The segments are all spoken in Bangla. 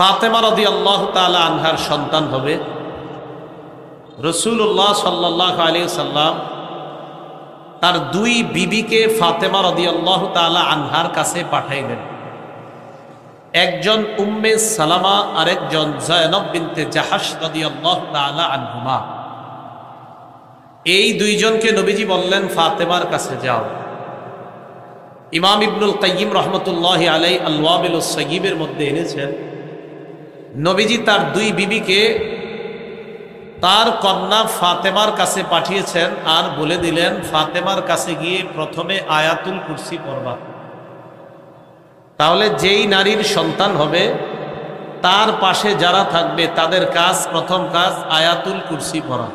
ফাতেমা রাদিয়াল্লাহু তাআলা আনহার সন্তান হবে। রাসূলুল্লাহ সাল্লাল্লাহু আলাইহি ওয়াসাল্লাম তার দুই বিবিকে ফাতেমা রাদিয়াল্লাহু তাআলা আনহার কাছে পাঠাইলেন। একজন উম্মে সালামা, আরেকজন যায়েনব বিনতে জাহাশ রাদিয়াল্লাহু তাআলা আনহুমা। এই দুইজনকে নবীজি বললেন ফাতেমার কাছে যাও। ইমাম ইবনুল কাইয়িম রাহমাতুল্লাহি আলাইহি আল-ওয়াবিলুস সাগীবের মধ্যে এনেছেন, নবীজি তার দুই বিবিকে তার কন্যা ফাতেমার কাছে পাঠিয়েছেন আর বলে দিলেন ফাতেমার কাছে গিয়ে প্রথমে আয়াতুল কুরসি পড়বা। তাহলে যেই নারীর সন্তান হবে তার পাশে যারা থাকবে তাদের কাজ, প্রথম কাজ আয়াতুল কুরসি পড়া।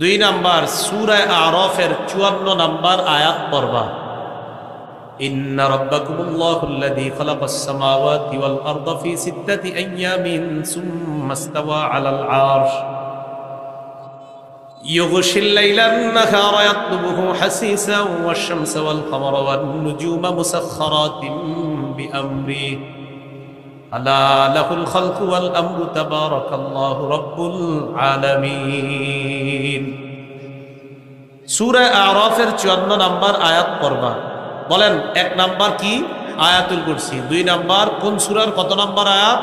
2 নাম্বার সূরা আরাফের 54 নাম্বার আয়াত পড়বা। ইন্না রাব্বাকুমুল্লাহুল্লাযী খালাকাস সামাওয়াতি ওয়াল আরদা ফি 6 আইয়ামিন সুম্মা ইসতাওয়া আলাল আরশ ইউগশিল লাইলান নাহারা ইয়াতলুবুহু হাসিসান ওয়াশ-শামসা ওয়াল কামারা ওয়ান নুজুমা মুসাখখারাতিন বিআমরি আলা লাহুল খালকু ওয়াল আমরু তাবারাকাল্লাহু রাব্বুল আলামিন। সূরা আরাফের 54 নাম্বার আয়াত পড়বা। বলেন 1 নাম্বার কি? আয়াতুল কুরসি। 2 নাম্বার কোন সূরার কত নাম্বার আয়াত?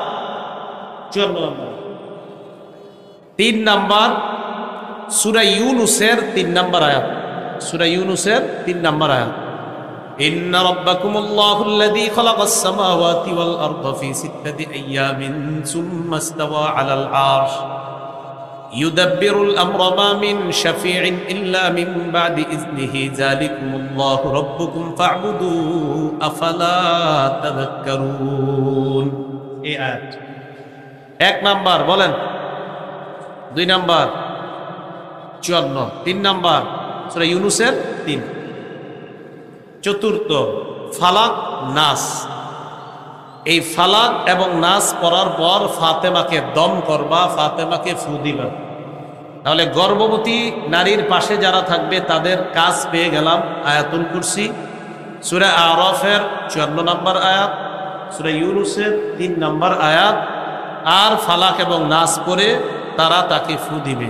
54 নাম্বার। 3 নাম্বার সূরা ইউনূসের 3 নাম্বার আয়াত। সূরা ইউনূসের 3 নাম্বার আয়াত। ইন্না রাব্বাকুমুল্লাহুল্লাযী খালাকাস সামাওয়াতি ওয়াল আরদা ফি 6 আইয়ামিন সুম্মা ইসতাওয়া আলাল আরশ ইউদাব্বিরুল আমরা মা মিন শাফি'in ইল্লা মিন বা'দি ইযনিহি যালিকুমুল্লাহু রাব্বুকুম ফা'বুদু আফালা তাযাক্কারুন। এই আয়াত 1 নাম্বার বলেন, 2 নাম্বার 54, 3 নাম্বার সূরা ইউনূসের 3। চতুর্থ ফালাক নাস। এই ফালাক এবং নাস পড়ার পর ফাতেমাকে দম করবা, ফাতেমাকে ফু দিবা। তাহলে গর্ভবতী নারীর পাশে যারা থাকবে তাদের কাজ পেয়ে গেলাম আয়াতুল কুরসি, সূরা আরাফের 54 নাম্বার আয়াত, সূরা ইউনূসের 3 নাম্বার আয়াত, আর ফালাক এবং নাস পড়ে তারা তাকে ফু দিবে।